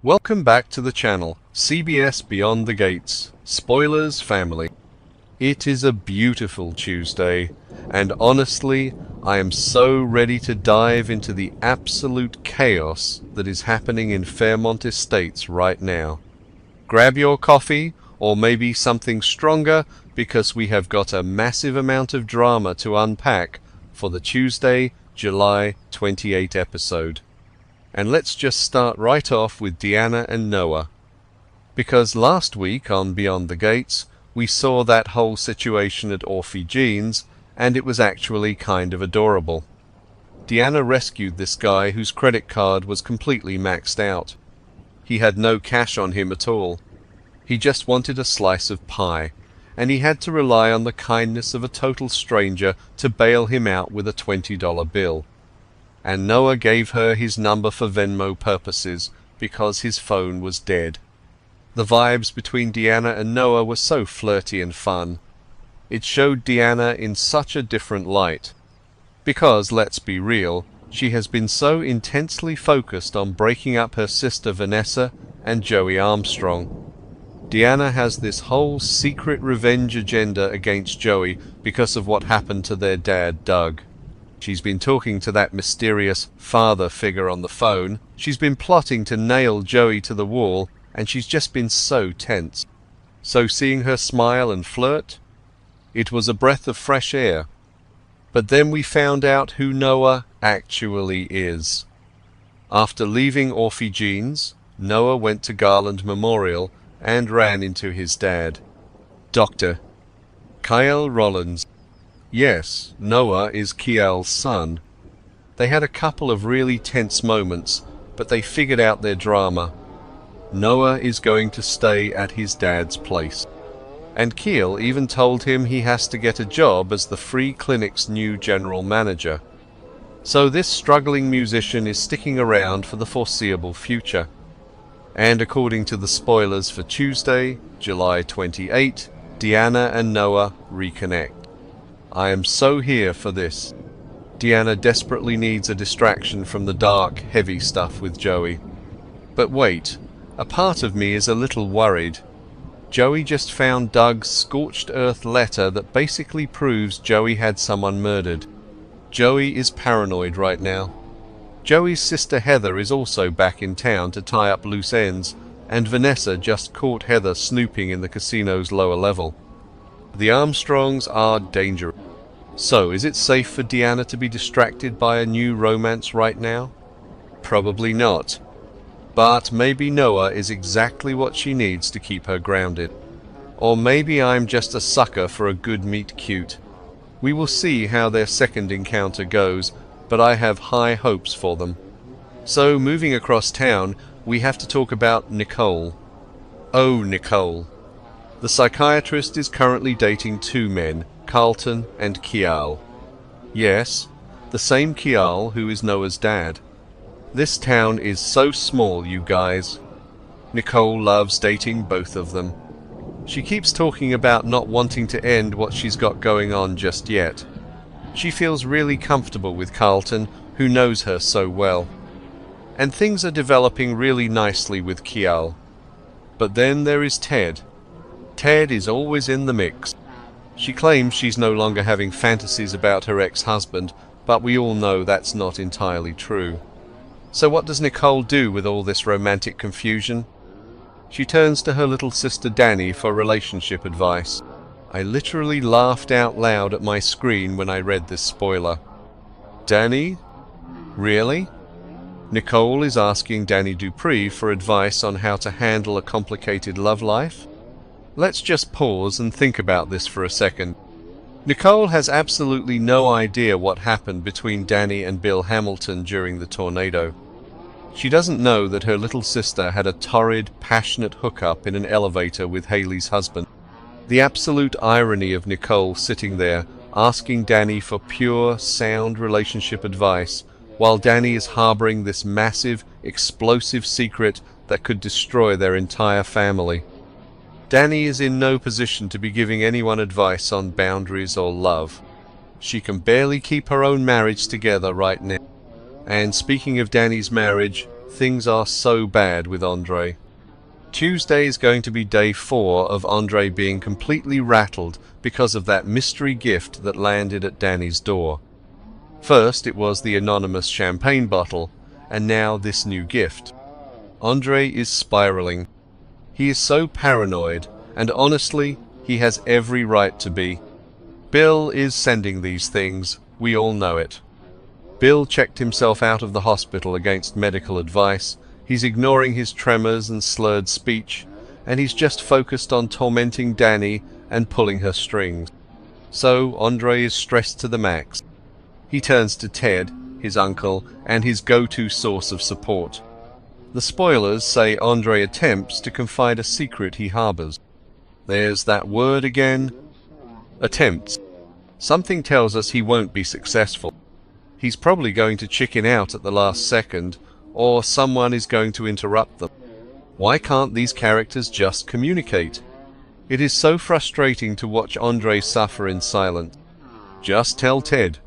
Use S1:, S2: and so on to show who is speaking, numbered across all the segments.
S1: Welcome back to the channel, CBS Beyond the Gates, Spoilers Family. It is a beautiful Tuesday, and honestly, I am so ready to dive into the absolute chaos that is happening in Fairmont Estates right now. Grab your coffee, or maybe something stronger, because we have got a massive amount of drama to unpack for the Tuesday, July 28 episode. And let's just start right off with Deanna and Noah. Because last week on Beyond the Gates, we saw that whole situation at Orphey Gene's, and it was actually kind of adorable. Deanna rescued this guy whose credit card was completely maxed out. He had no cash on him at all. He just wanted a slice of pie, and he had to rely on the kindness of a total stranger to bail him out with a $20 bill. And Noah gave her his number for Venmo purposes because his phone was dead. The vibes between Deanna and Noah were so flirty and fun. It showed Deanna in such a different light. Because, let's be real, she has been so intensely focused on breaking up her sister Vanessa and Joey Armstrong. Deanna has this whole secret revenge agenda against Joey because of what happened to their dad, Doug. She's been talking to that mysterious father figure on the phone, she's been plotting to nail Joey to the wall, and she's just been so tense. So seeing her smile and flirt, it was a breath of fresh air. But then we found out who Noah actually is. After leaving Orphey Gene's, Noah went to Garland Memorial and ran into his dad, Dr. Kyle Rollins. Yes, Noah is Kiel's son. They had a couple of really tense moments, but they figured out their drama. Noah is going to stay at his dad's place. And Kiel even told him he has to get a job as the free clinic's new general manager. So this struggling musician is sticking around for the foreseeable future. And according to the spoilers for Tuesday, July 28, Deanna and Noah reconnect. I am so here for this. Deanna desperately needs a distraction from the dark, heavy stuff with Joey. But wait, a part of me is a little worried. Joey just found Doug's scorched earth letter that basically proves Joey had someone murdered. Joey is paranoid right now. Joey's sister Heather is also back in town to tie up loose ends, and Vanessa just caught Heather snooping in the casino's lower level. The Armstrongs are dangerous. So, is it safe for Deanna to be distracted by a new romance right now? Probably not. But maybe Noah is exactly what she needs to keep her grounded. Or maybe I'm just a sucker for a good meet cute. We will see how their second encounter goes, but I have high hopes for them. So, moving across town, we have to talk about Nicole. Oh, Nicole. The psychiatrist is currently dating two men, Carlton and Kiel. Yes, the same Kiel who is Noah's dad. This town is so small, you guys. Nicole loves dating both of them. She keeps talking about not wanting to end what she's got going on just yet. She feels really comfortable with Carlton, who knows her so well. And things are developing really nicely with Kiel. But then there is Ted. Ted is always in the mix. She claims she's no longer having fantasies about her ex-husband, but we all know that's not entirely true. So what does Nicole do with all this romantic confusion? She turns to her little sister Dani for relationship advice. I literally laughed out loud at my screen when I read this spoiler. Dani? Really? Nicole is asking Dani Dupree for advice on how to handle a complicated love life? Let's just pause and think about this for a second. Nicole has absolutely no idea what happened between Dani and Bill Hamilton during the tornado. She doesn't know that her little sister had a torrid, passionate hookup in an elevator with Haley's husband. The absolute irony of Nicole sitting there, asking Dani for pure, sound relationship advice, while Dani is harboring this massive, explosive secret that could destroy their entire family. Dani is in no position to be giving anyone advice on boundaries or love. She can barely keep her own marriage together right now. And speaking of Dani's marriage, things are so bad with Andre. Tuesday is going to be day 4 of Andre being completely rattled because of that mystery gift that landed at Dani's door. First it was the anonymous champagne bottle, and now this new gift. Andre is spiraling. He is so paranoid, and honestly, he has every right to be. Bill is sending these things, we all know it. Bill checked himself out of the hospital against medical advice. He's ignoring his tremors and slurred speech, and he's just focused on tormenting Dani and pulling her strings. So Andre is stressed to the max. He turns to Ted, his uncle, and his go-to source of support. The spoilers say Andre attempts to confide a secret he harbors. There's that word again. Attempts. Something tells us he won't be successful. He's probably going to chicken out at the last second, or someone is going to interrupt them. Why can't these characters just communicate? It is so frustrating to watch Andre suffer in silence. Just tell Ted.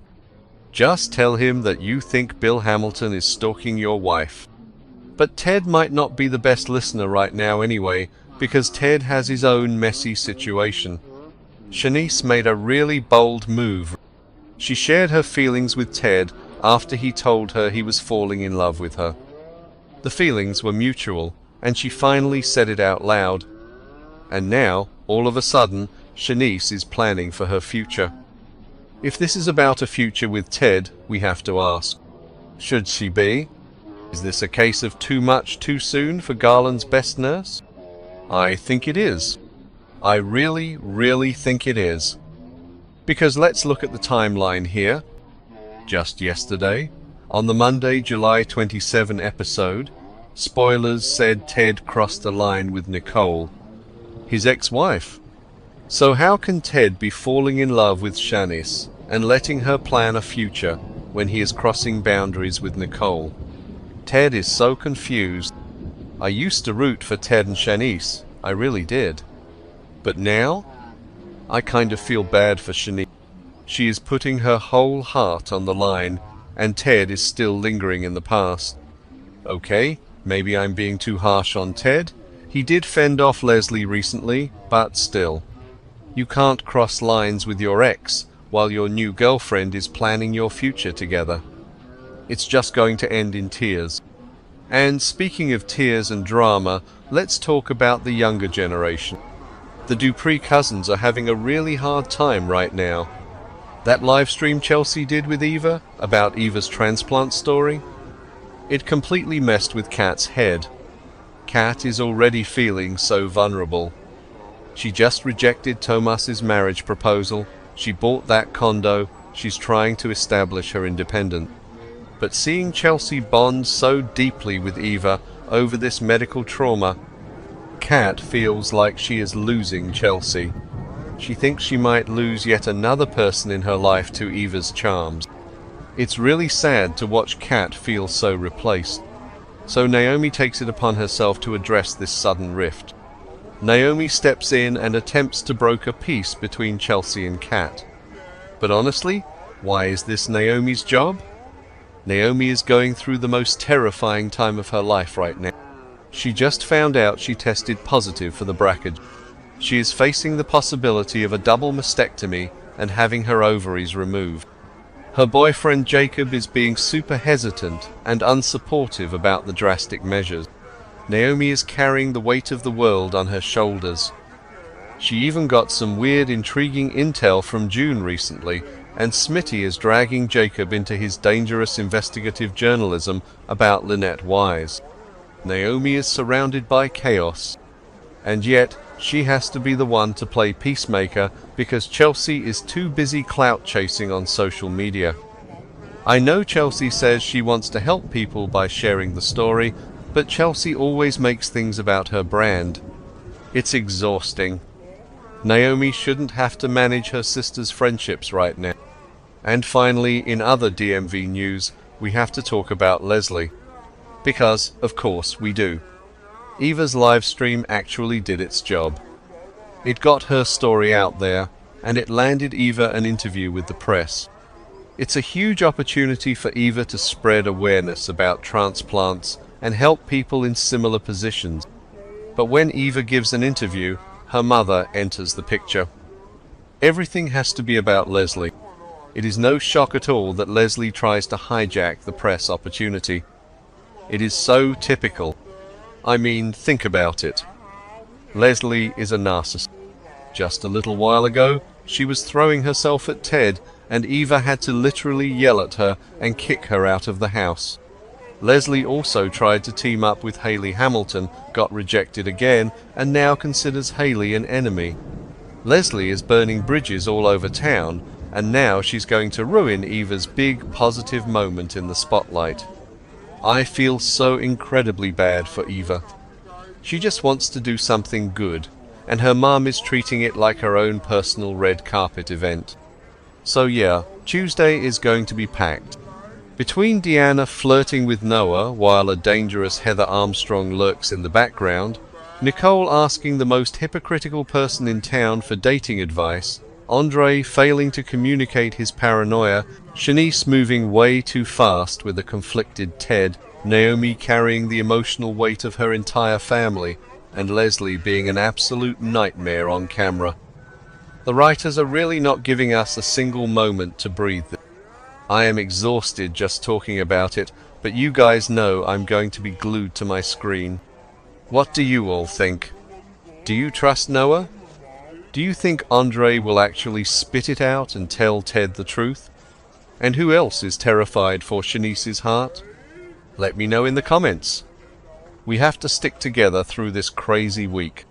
S1: Just tell him that you think Bill Hamilton is stalking your wife. But Ted might not be the best listener right now anyway, because Ted has his own messy situation. Shanice made a really bold move. She shared her feelings with Ted after he told her he was falling in love with her. The feelings were mutual, and she finally said it out loud. And now, all of a sudden, Shanice is planning for her future. If this is about a future with Ted, we have to ask, should she be? Is this a case of too much too soon for Garland's best nurse? I think it is. I really, really think it is. Because let's look at the timeline here. Just yesterday, on the Monday, July 27 episode, spoilers said Ted crossed a line with Nicole, his ex-wife. So how can Ted be falling in love with Shanice and letting her plan a future when he is crossing boundaries with Nicole? Ted is so confused. I used to root for Ted and Shanice, I really did. But now, I kind of feel bad for Shanice. She is putting her whole heart on the line, and Ted is still lingering in the past. Okay, maybe I'm being too harsh on Ted. He did fend off Leslie recently, but still. You can't cross lines with your ex while your new girlfriend is planning your future together. It's just going to end in tears. And speaking of tears and drama, let's talk about the younger generation. The Dupree cousins are having a really hard time right now. That live stream Chelsea did with Eva, about Eva's transplant story, it completely messed with Kat's head. Kat is already feeling so vulnerable. She just rejected Tomas's marriage proposal, she bought that condo, she's trying to establish her independence. But seeing Chelsea bond so deeply with Eva over this medical trauma, Kat feels like she is losing Chelsea. She thinks she might lose yet another person in her life to Eva's charms. It's really sad to watch Kat feel so replaced. So Naomi takes it upon herself to address this sudden rift. Naomi steps in and attempts to broker peace between Chelsea and Kat. But honestly, why is this Naomi's job? Naomi is going through the most terrifying time of her life right now. She just found out she tested positive for the BRCA. She is facing the possibility of a double mastectomy and having her ovaries removed. Her boyfriend Jacob is being super hesitant and unsupportive about the drastic measures. Naomi is carrying the weight of the world on her shoulders. She even got some weird, intriguing intel from June recently, and Smitty is dragging Jacob into his dangerous investigative journalism about Lynette Wise. Naomi is surrounded by chaos, and yet she has to be the one to play peacemaker because Chelsea is too busy clout chasing on social media. I know Chelsea says she wants to help people by sharing the story, but Chelsea always makes things about her brand. It's exhausting. Naomi shouldn't have to manage her sister's friendships right now. And finally, in other DMV news, we have to talk about Leslie. Because, of course, we do. Eva's live stream actually did its job. It got her story out there, and it landed Eva an interview with the press. It's a huge opportunity for Eva to spread awareness about transplants and help people in similar positions. But when Eva gives an interview, her mother enters the picture. Everything has to be about Leslie. It is no shock at all that Leslie tries to hijack the press opportunity. It is so typical. I mean, think about it. Leslie is a narcissist. Just a little while ago, she was throwing herself at Ted, and Eva had to literally yell at her and kick her out of the house. Leslie also tried to team up with Hayley Hamilton, got rejected again, and now considers Hayley an enemy. Leslie is burning bridges all over town, and now she's going to ruin Eva's big positive moment in the spotlight. I feel so incredibly bad for Eva. She just wants to do something good, and her mom is treating it like her own personal red carpet event. So yeah, Tuesday is going to be packed. Between Deanna flirting with Noah while a dangerous Heather Armstrong lurks in the background, Nicole asking the most hypocritical person in town for dating advice, Andre failing to communicate his paranoia, Shanice moving way too fast with a conflicted Ted, Naomi carrying the emotional weight of her entire family, and Leslie being an absolute nightmare on camera. The writers are really not giving us a single moment to breathe. I am exhausted just talking about it, but you guys know I'm going to be glued to my screen. What do you all think? Do you trust Noah? Do you think Andre will actually spit it out and tell Ted the truth? And who else is terrified for Shanice's heart? Let me know in the comments. We have to stick together through this crazy week.